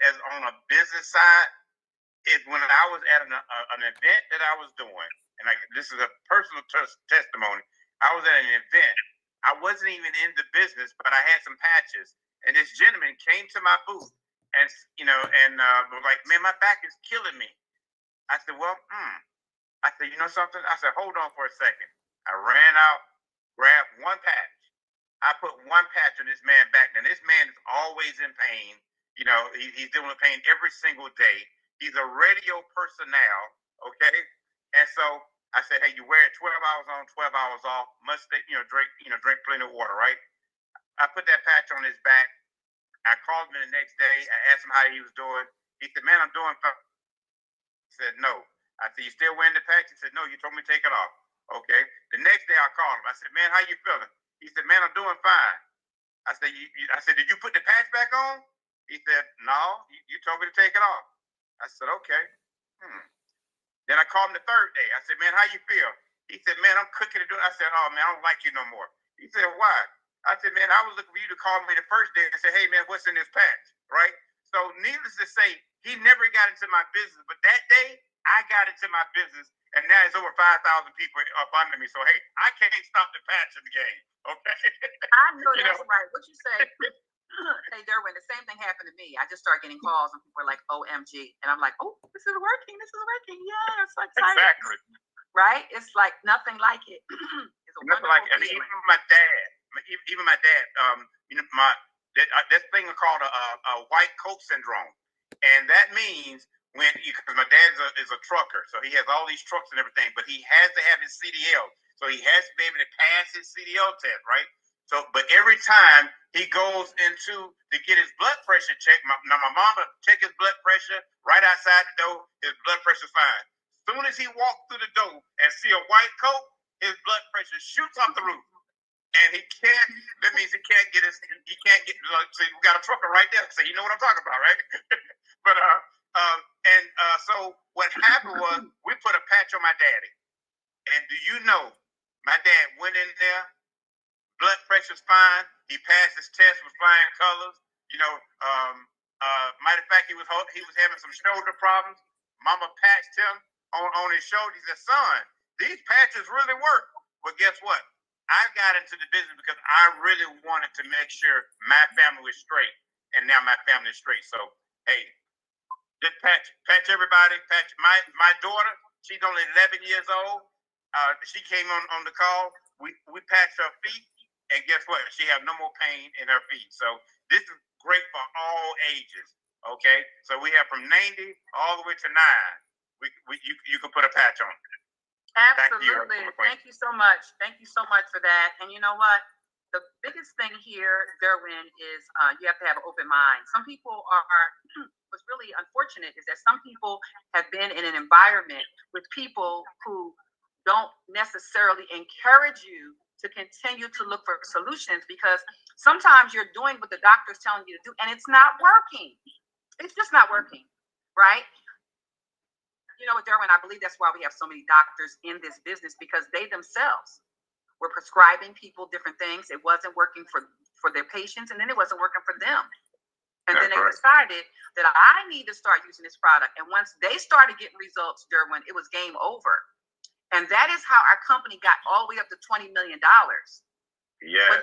as on a business side is when I was at an event that I was doing, and this is a personal testimony. I was at an event. I wasn't even in the business, but I had some patches, and this gentleman came to my booth, and was like, "Man, my back is killing me." I said, "Well, I said, you know something?" I said, "Hold on for a second." I ran out, grabbed one patch. I put one patch on this man's back. Now, this man is always in pain. He's dealing with pain every single day. He's a radio personnel, okay? And so I said, "Hey, you wear it 12 hours on, 12 hours off. Must stay, drink plenty of water, right?" I put that patch on his back. I called him the next day. I asked him how he was doing. He said, "Man, I'm doing fine." He said, "No." I said, "You still wearing the patch?" He said, "No, you told me to take it off." Okay. The next day I called him. I said, "Man, how you feeling?" He said, "Man, I'm doing fine." I said, I said, "Did you put the patch back on?" He said, "No, you told me to take it off." I said, "Okay." Then I called him the third day. I said, "Man, how you feel?" He said, "Man, I'm cooking to do it." I said, "Oh, man, I don't like you no more." He said, "Why?" I said, "Man, I was looking for you to call me the first day and say, 'Hey, man, what's in this patch?'" Right? So needless to say, he never got into my business. But that day, I got into my business. And now it's over 5,000 people up under me. So, hey, I can't stop the patch in the game. Okay? I know that's right. What you say? Hey, Derwin, the same thing happened to me. I just started getting calls and people were like, "OMG." And I'm like, "Oh, this is working. This is working. Yeah, it's so exciting." Exactly. Right? It's like nothing like it. It's a nothing like it. I mean, even my dad, this thing called a white coat syndrome. And that means because my dad is a trucker, so he has all these trucks and everything, but he has to have his CDL. So he has to be able to pass his CDL test, right? So, but every time he goes to get his blood pressure checked, my mama check his blood pressure right outside the door. His blood pressure's fine. As soon as he walks through the door and see a white coat, his blood pressure shoots off the roof, and he can't. That means he can't get his. He can't get. So we got a trucker right there. So you know what I'm talking about, right? But so what happened was we put a patch on my daddy, and do you know, my dad went in there. Blood pressure's fine. He passed his test with flying colors. Matter of fact, he was having some shoulder problems. Mama patched him on his shoulder. He said, "Son, these patches really work." Well, guess what? I got into the business because I really wanted to make sure my family was straight, and now my family is straight. So, hey, just patch everybody. Patch my daughter. She's only 11 years old. She came on the call. We patched her feet. And guess what? She have no more pain in her feet. So this is great for all ages. Okay, so we have from 90 all the way to 9. You can put a patch on. Absolutely. Thank you so much. Thank you so much for that. And you know what? The biggest thing here, Derwin, is you have to have an open mind. Some people are what's really unfortunate is that some people have been in an environment with people who don't necessarily encourage you to continue to look for solutions, because sometimes you're doing what the doctor's telling you to do and it's not working. It's just not working, right? You know what, Derwin, I believe that's why we have so many doctors in this business, because they themselves were prescribing people different things. It wasn't working for their patients, and then it wasn't working for them. And then they decided that I need to start using this product. And once they started getting results, Derwin, it was game over. And that is how our company got all the way up to $20 million. Yes. But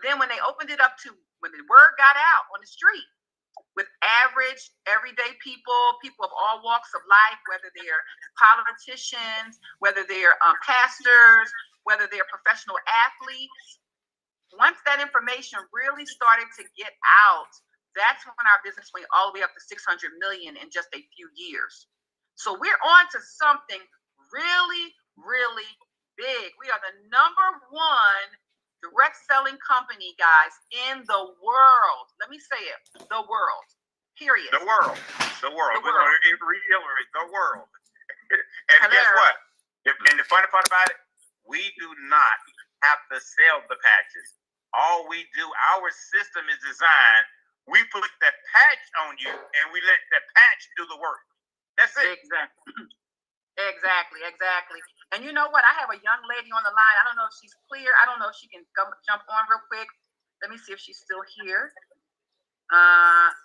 then when they opened it up to, when the word got out on the street, with average, everyday people of all walks of life, whether they're politicians, whether they're pastors, whether they're professional athletes, once that information really started to get out, that's when our business went all the way up to 600 million in just a few years. So we're on to something really, really big. We are the number 1 direct selling company, guys, in the world. Let me say it, the world, period. The world. We're going to reiterate the world. And Hello. Guess what? And the funny part about it, we do not have to sell the patches. All we do, our system is designed, we put that patch on you and we let the patch do the work. That's it. Exactly. And you know what? I have a young lady on the line. I don't know if she's clear. I don't know if she can jump on real quick. Let me see if she's still here.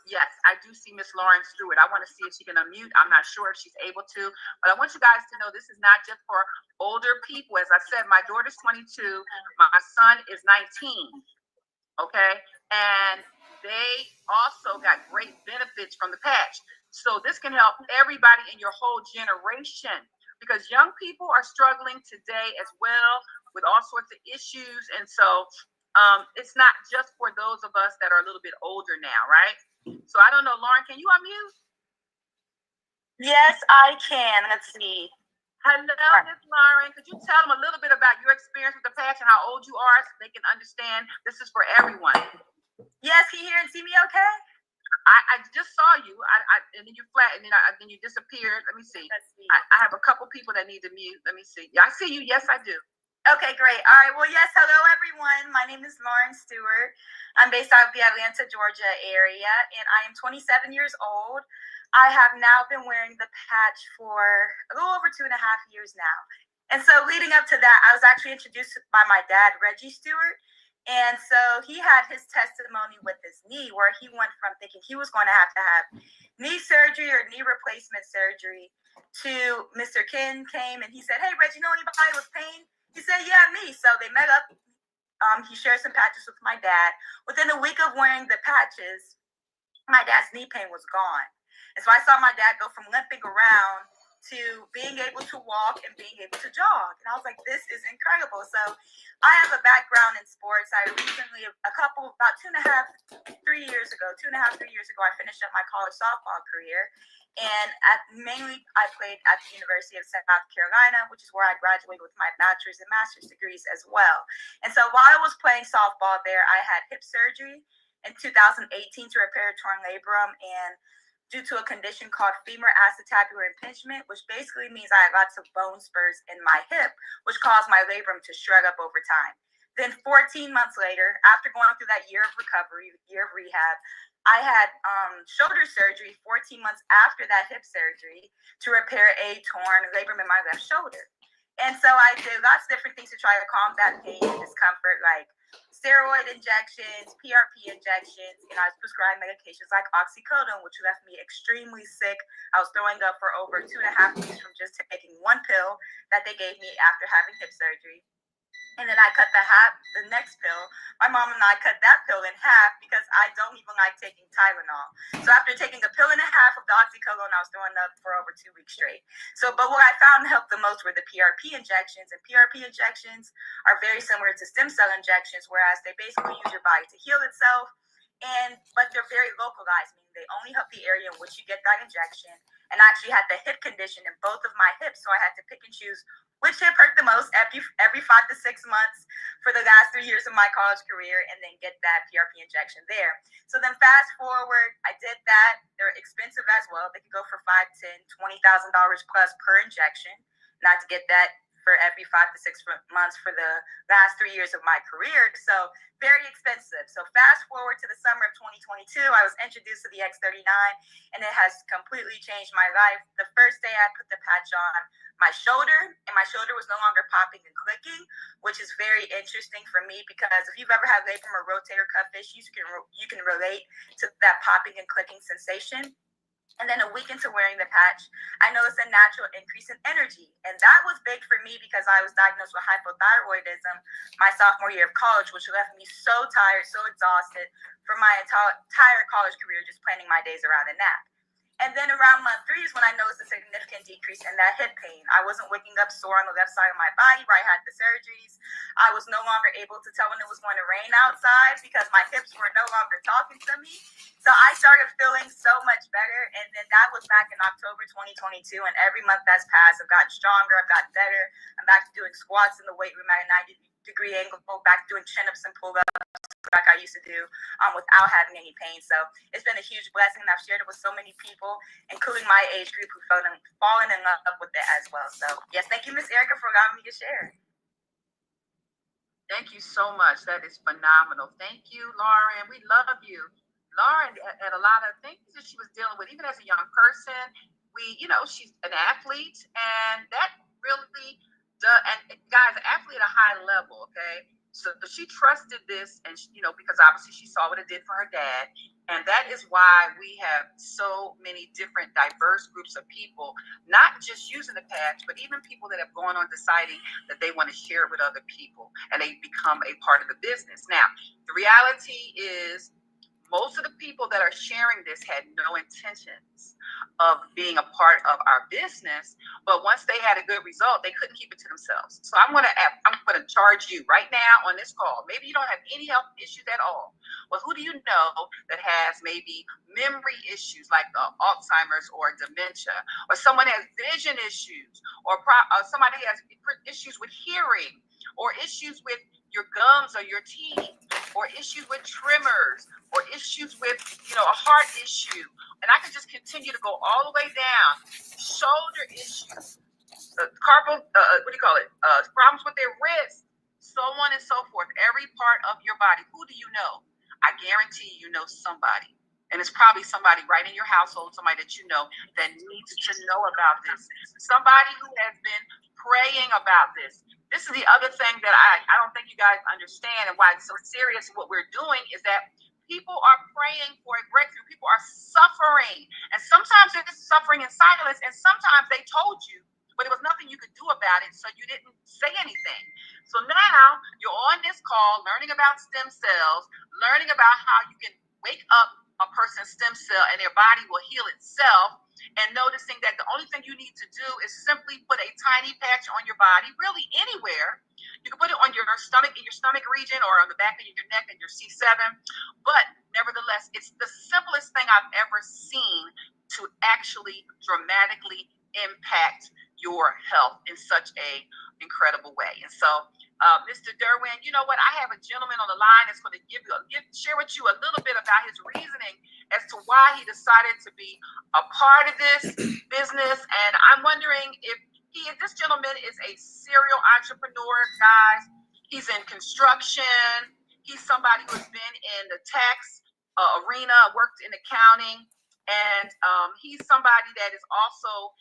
Yes, I do see Miss Lauren Stewart. I want to see if she can unmute. I'm not sure if she's able to, but I want you guys to know this is not just for older people. As I said, my daughter's 22, my son is 19. Okay, and they also got great benefits from the patch. So this can help everybody in your whole generation, because young people are struggling today as well with all sorts of issues, and so it's not just for those of us that are a little bit older now, right? So I don't know, Lauren, can you unmute? Yes, I can. Let's see. Hello, Ms. Lauren. Could you tell them a little bit about your experience with the patch and how old you are so they can understand this is for everyone? Yes, can you hear and see me okay? I just saw you. And then you flat, and then you disappeared. Let me see. I have a couple people that need to mute. Let me see. Yeah, I see you. Yes, I do. Okay, great. All right. Well, yes. Hello, everyone. My name is Lauren Stewart. I'm based out of the Atlanta, Georgia area, and I am 27 years old. I have now been wearing the patch for a little over 2.5 years now. And so leading up to that, I was actually introduced by my dad, Reggie Stewart. And so he had his testimony with his knee, where he went from thinking he was going to have knee surgery or knee replacement surgery to Mr. Ken came and he said, "Hey, Reggie, you know anybody with pain?" He said, "Yeah, me." So they met up. He shared some patches with my dad. Within a week of wearing the patches, my dad's knee pain was gone. And so I saw my dad go from limping around to being able to walk and being able to jog. And I was like, this is incredible. So I have a background in sports. I recently, about 2.5, 3 years ago, I finished up my college softball career. And mainly I played at the University of South Carolina, which is where I graduated with my bachelor's and master's degrees as well. And so while I was playing softball there, I had hip surgery in 2018 to repair a torn labrum, and due to a condition called femur acetabular impingement, which basically means I had lots of bone spurs in my hip, which caused my labrum to shrug up over time. Then 14 months later, after going through that year of recovery, year of rehab, I had shoulder surgery 14 months after that hip surgery to repair a torn labrum in my left shoulder. And so I did lots of different things to try to combat pain and discomfort, like steroid injections, PRP injections, and I was prescribed medications like oxycodone, which left me extremely sick. I was throwing up for over 2.5 weeks from just taking one pill that they gave me after having hip surgery. And then I cut the next pill. My mom and I cut that pill in half because I don't even like taking Tylenol. So after taking a pill and a half of the oxycodone, I was throwing up for over 2 weeks straight. But what I found helped the most were the PRP injections. And PRP injections are very similar to stem cell injections, whereas they basically use your body to heal itself. But they're very localized, meaning they only help the area in which you get that injection. And I actually had the hip condition in both of my hips, so I had to pick and choose which hip hurt the most every 5 to 6 months for the last 3 years of my college career, and then get that PRP injection there. So then fast forward, I did that. They're expensive as well. They could go for $5,000, $10,000, $20,000 plus per injection. Not to get that for every 5 to 6 months for the last 3 years of my career. So very expensive. So fast forward to the summer of 2022, I was introduced to the X39, and it has completely changed my life. The first day I put the patch on my shoulder, and my shoulder was no longer popping and clicking, which is very interesting for me because if you've ever had labrum or rotator cuff issues, you can relate to that popping and clicking sensation. And then a week into wearing the patch, I noticed a natural increase in energy. And that was big for me because I was diagnosed with hypothyroidism my sophomore year of college, which left me so tired, so exhausted for my entire college career, just planning my days around a nap. And then around month 3 is when I noticed a significant decrease in that hip pain. I wasn't waking up sore on the left side of my body where I had the surgeries. I was no longer able to tell when it was going to rain outside because my hips were no longer talking to me. So I started feeling so much better. And then that was back in October 2022. And every month that's passed, I've gotten stronger. I've gotten better. I'm back to doing squats in the weight room at a 90-degree angle, back to doing chin-ups and pull-ups like I used to do without having any pain. So it's been a huge blessing, and I've shared it with so many people, including my age group, who've fallen in love with it as well. So yes, thank you, Miss Erica, for allowing me to share. Thank you so much. That is phenomenal. Thank you, Lauren. We love you. Lauren had a lot of things that she was dealing with, even as a young person. She's an athlete, and that really does. And guys, an athlete at a high level, okay? So she trusted this, and because obviously she saw what it did for her dad, and that is why we have so many different diverse groups of people, not just using the patch, but even people that have gone on deciding that they want to share it with other people, and they become a part of the business. Now, the reality is, most of the people that are sharing this had no intentions of being a part of our business, but once they had a good result, they couldn't keep it to themselves. So I'm going to charge you right now on this call. Maybe you don't have any health issues at all. Well, who do you know that has maybe memory issues like Alzheimer's or dementia, or someone has vision issues, or somebody has issues with hearing, or issues with your gums or your teeth, or issues with tremors, or issues with, a heart issue. And I could just continue to go all the way down. Shoulder issues, problems with their wrists, so on and so forth. Every part of your body. Who do you know? I guarantee you know somebody. And it's probably somebody right in your household, somebody that you know that needs to know about this. Somebody who has been praying about this. This is the other thing that I don't think you guys understand, and why it's so serious. What we're doing is that people are praying for a breakthrough. People are suffering. And sometimes they're just suffering in silence, and sometimes they told you, but there was nothing you could do about it, so you didn't say anything. So now you're on this call learning about stem cells, learning about how you can wake up a person's stem cell and their body will heal itself, and noticing that the only thing you need to do is simply put a tiny patch on your body, really anywhere. You can put it on your stomach, in your stomach region, or on the back of your neck and your C7. But nevertheless, it's the simplest thing I've ever seen to actually dramatically impact your health in such a incredible way. And so, Mr. Derwin, you know what? I have a gentleman on the line that's going to share with you a little bit about his reasoning as to why he decided to be a part of this business. And I'm wondering if this gentleman is a serial entrepreneur, guys. He's in construction. He's somebody who's been in the tax arena, worked in accounting. And he's somebody that is also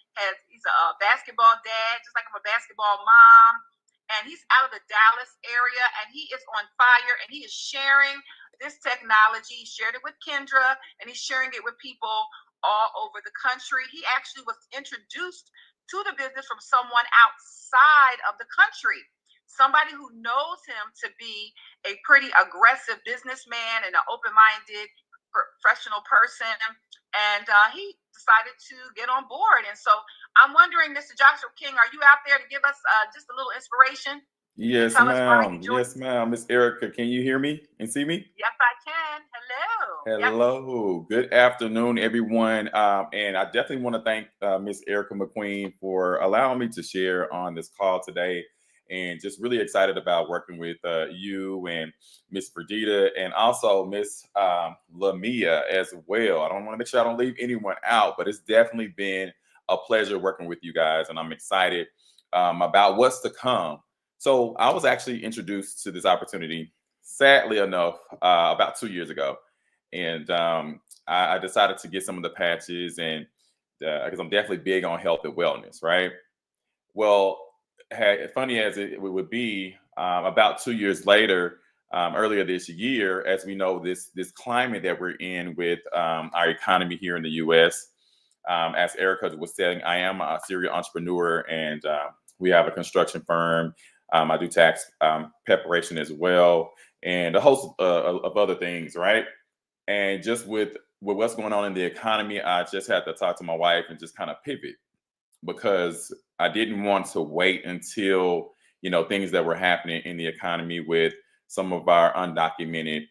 he's a basketball dad, just like I'm a basketball mom. And he's out of the Dallas area, and he is on fire, and he is sharing this technology. He shared it with Kendra, and he's sharing it with people all over the country. He actually was introduced to the business from someone outside of the country, somebody who knows him to be a pretty aggressive businessman and an open-minded professional person. And he decided to get on board. And so I'm wondering, Mr. Joshua King, are you out there to give us just a little inspiration? Yes, ma'am. Yes, ma'am. Miss Erica, can you hear me and see me? Yes, I can. Hello. Hello. Yes. Good afternoon, everyone. And I definitely want to thank Miss Erica McQueen for allowing me to share on this call today. And just really excited about working with you and Miss Verdita, and also Miss Lamia as well. I don't want to make sure I don't leave anyone out, but it's definitely been a pleasure working with you guys, and I'm excited about what's to come. So I was actually introduced to this opportunity, sadly enough, about 2 years ago, and I decided to get some of the patches, and because I'm definitely big on health and wellness, right? Well, funny as it would be, about 2 years later, earlier this year, as we know, this climate that we're in with our economy here in the U.S., as Erica was saying, I am a serial entrepreneur, and we have a construction firm. I do tax preparation as well, and a host of other things, right? And just with what's going on in the economy, I just had to talk to my wife and just kind of pivot, because I didn't want to wait until, things that were happening in the economy with some of our undocumented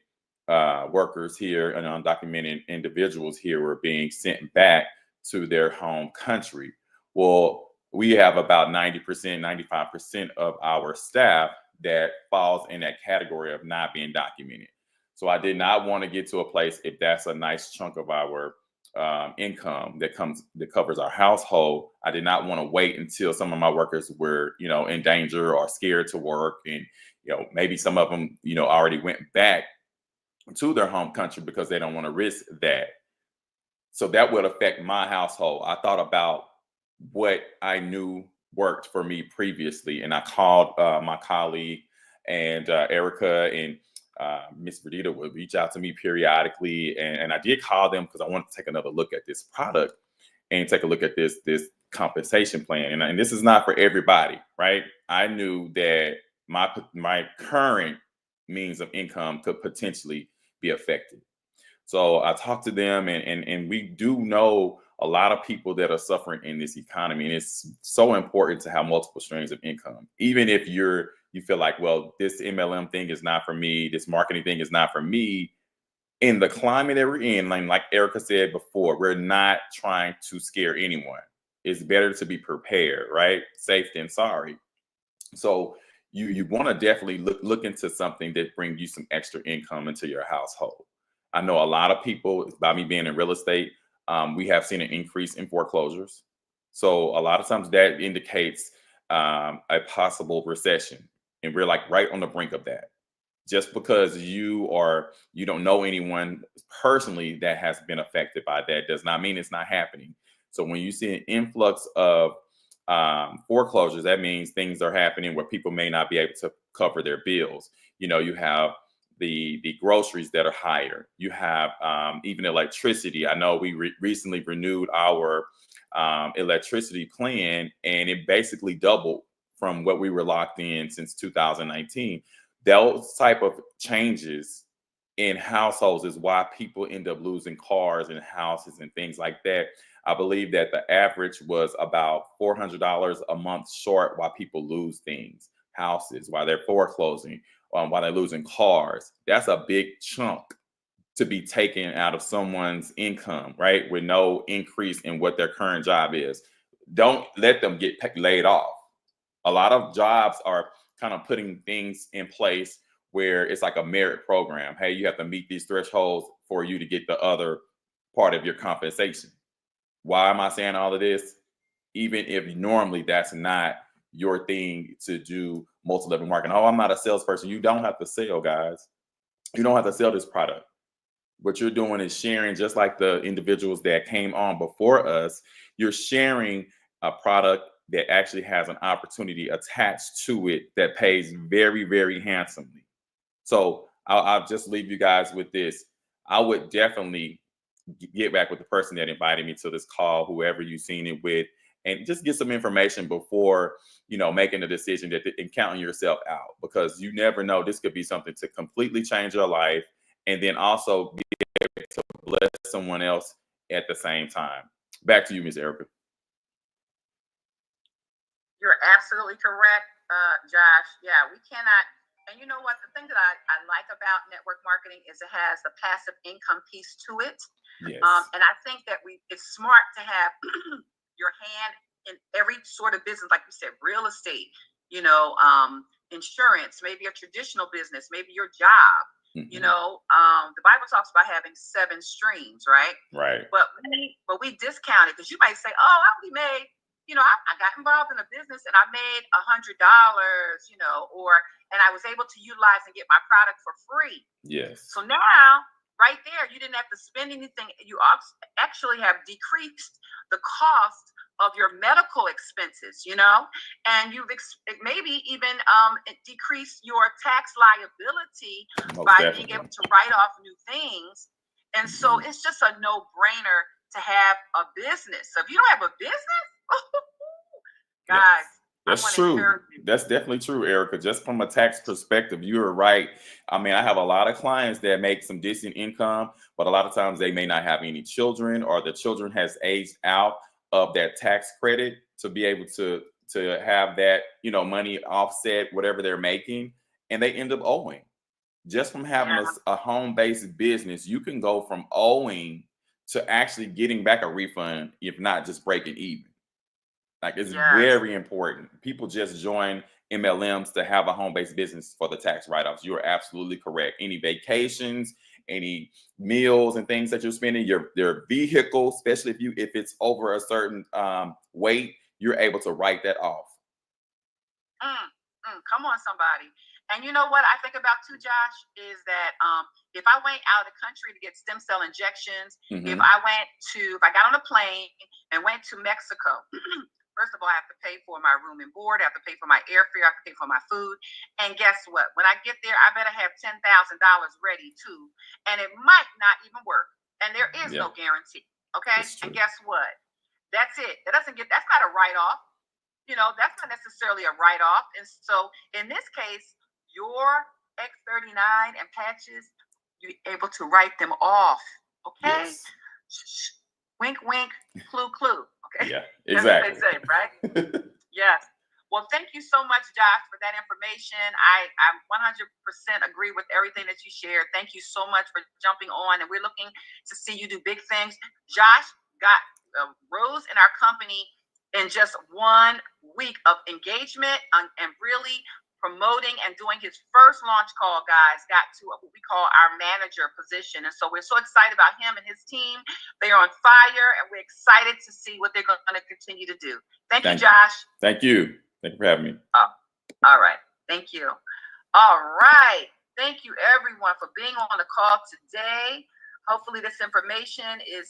workers here and undocumented individuals here were being sent back to their home country. Well, we have about 90%, 95% of our staff that falls in that category of not being documented. So I did not want to get to a place, if that's a nice chunk of our income that covers our household, I did not want to wait until some of my workers were, in danger or scared to work. And, maybe some of them, already went back to their home country because they don't want to risk that. So that would affect my household. I thought about what I knew worked for me previously, and I called my colleague and Erica and Miss Verdita would reach out to me periodically, and I did call them because I wanted to take another look at this product and take a look at this compensation plan. And this is not for everybody, right? I knew that my current means of income could potentially be affected. So I talked to them, and we do know a lot of people that are suffering in this economy. And it's so important to have multiple streams of income. Even if you feel like, well, this MLM thing is not for me, this marketing thing is not for me. In the climate that we're in, like Erica said before, we're not trying to scare anyone. It's better to be prepared, right? Safe than sorry. So you want to definitely look into something that brings you some extra income into your household. I know a lot of people, by me being in real estate, we have seen an increase in foreclosures. So a lot of times that indicates a possible recession. And we're like right on the brink of that. Just because you don't know anyone personally that has been affected by that does not mean it's not happening. So when you see an influx of foreclosures, that means things are happening where people may not be able to cover their bills. You have the groceries that are higher. You have even electricity. I know we recently renewed our electricity plan, and it basically doubled from what we were locked in since 2019. Those type of changes in households is why people end up losing cars and houses and things like that. I believe that the average was about $400 a month short while people lose things, houses, while they're foreclosing, while they're losing cars. That's a big chunk to be taken out of someone's income, right? With no increase in what their current job is. Don't let them get laid off. A lot of jobs are kind of putting things in place where it's like a merit program. Hey, you have to meet these thresholds for you to get the other part of your compensation. Why am I saying all of this? Even if normally that's not your thing to do multi-level marketing. Oh, I'm not a salesperson. You don't have to sell, guys. You don't have to sell this product. What you're doing is sharing, just like the individuals that came on before us, you're sharing a product that actually has an opportunity attached to it that pays very, very handsomely. So I'll just leave you guys with this. I would definitely get back with the person that invited me to this call, whoever you've seen it with, and just get some information before, making a decision and counting yourself out, because you never know. This could be something to completely change your life and then also be able to bless someone else at the same time. Back to you, Ms. Erica. You're absolutely correct, Josh. Yeah, we cannot. And you know what? The thing that I like about network marketing is it has the passive income piece to it. Yes. And I think that it's smart to have your hand in every sort of business, like you said, real estate, insurance, maybe a traditional business, maybe your job. Mm-hmm. The Bible talks about having 7 streams, right? Right. But we discount it because you might say, oh, I only made, I got involved in a business and I made $100, and I was able to utilize and get my product for free. Yes. So now, right there, you didn't have to spend anything. You actually have decreased the cost of your medical expenses, and you've maybe even decreased your tax liability by being able to write off new things. And so it's just a no-brainer to have a business. So if you don't have a business, guys, that's true. That's definitely true, Erica. Just from a tax perspective, you're right. I mean, I have a lot of clients that make some decent income, but a lot of times they may not have any children, or the children has aged out of that tax credit to be able to have that, money offset whatever they're making, and they end up owing. Just from having a home-based business, you can go from owing to actually getting back a refund, if not just breaking even. Like, it's very important. People just join MLMs to have a home-based business for the tax write-offs. You're absolutely correct. Any vacations, any meals and things that you're spending, your vehicle, especially if it's over a certain weight, you're able to write that off. Come on, somebody. And you know what I think about too, Josh, is that if I went out of the country to get stem cell injections, if I got on a plane and went to Mexico, First of all, I have to pay for my room and board. I have to pay for my airfare. I have to pay for my food. And guess what? When I get there, I better have $10,000 ready too. And it might not even work. And there is no guarantee. Okay. And guess what? That's it. That's not a write-off. That's not necessarily a write-off. And so in this case, your X39 and patches, you're able to write them off. Okay. Yes. Wink, wink, clue, clue. Okay. Yeah, exactly. That's what they say, right? Yes. Well, thank you so much, Josh, for that information. I 100% agree with everything that you shared. Thank you so much for jumping on, and we're looking to see you do big things. Josh got rose in our company in just 1 week of engagement and really promoting and doing his first launch call, guys, got to what we call our manager position. And so we're so excited about him and his team. They are on fire, and we're excited to see what they're going to continue to do. Thank you, Josh. Thank you. Thank you for having me. All right. Thank you. All right. Thank you, everyone, for being on the call today. Hopefully this information is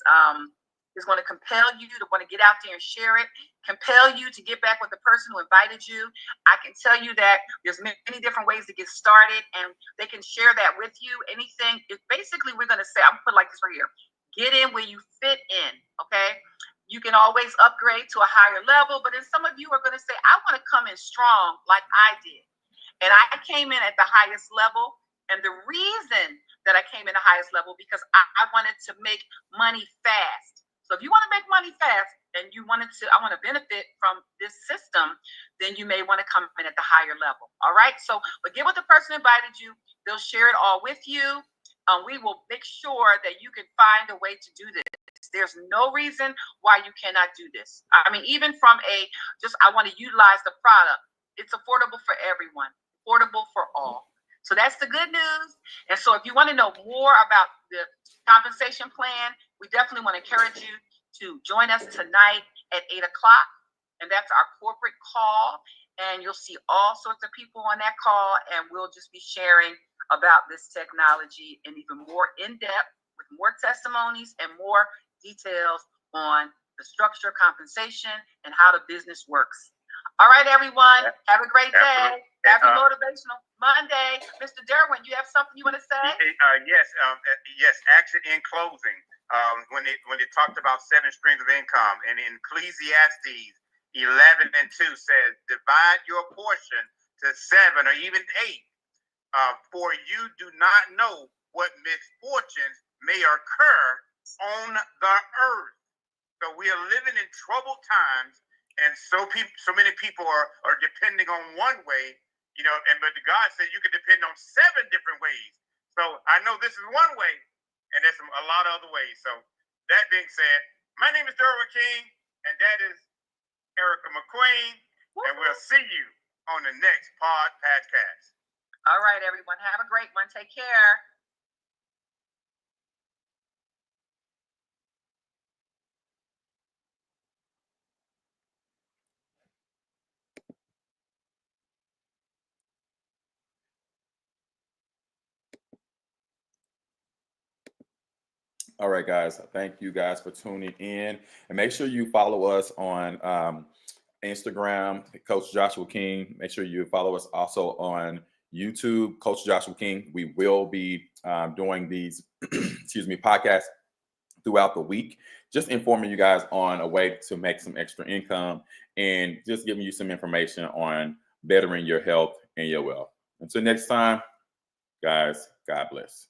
going to compel you to want to get out there and share it, compel you to get back with the person who invited you. I can tell you that there's many different ways to get started, and they can share that with you. Anything, basically, we're going to say, I'm going to put it like this right here. Get in where you fit in, okay? You can always upgrade to a higher level, but then some of you are going to say, I want to come in strong like I did. And I came in at the highest level, and the reason that I came in the highest level because I wanted to make money fast. So if you want to make money fast and I want to benefit from this system, then you may want to come in at the higher level. All right. So, but get with the person who invited you. They'll share it all with you. We will make sure that you can find a way to do this. There's no reason why you cannot do this. I mean, even from I want to utilize the product. It's affordable for everyone, affordable for all. So that's the good news. And so if you want to know more about the compensation plan, we definitely want to encourage you to join us tonight at 8 o'clock. And that's our corporate call. And you'll see all sorts of people on that call. And we'll just be sharing about this technology and even more in-depth with more testimonies and more details on the structure, compensation, and how the business works. All right, everyone. Have a great day. Happy Motivational Monday. Mr. Derwin, you have something you want to say? Yes. Actually, in closing, when they talked about 7 streams of income, and in Ecclesiastes 11:2 says, divide your portion to 7 or even 8, for you do not know what misfortunes may occur on the earth. So we are living in troubled times, and so many people are depending on one way, but God said you can depend on 7 different ways. So I know this is one way, and there's a lot of other ways. So that being said, my name is Derwin King, and that is Erica McQueen, and we'll see you on the next podcast. All right, everyone. Have a great one. Take care. All right, guys. Thank you guys for tuning in, and make sure you follow us on Instagram, Coach Joshua King. Make sure you follow us also on YouTube, Coach Joshua King. We will be doing these, podcasts throughout the week, just informing you guys on a way to make some extra income and just giving you some information on bettering your health and your wealth. Until next time, guys, God bless.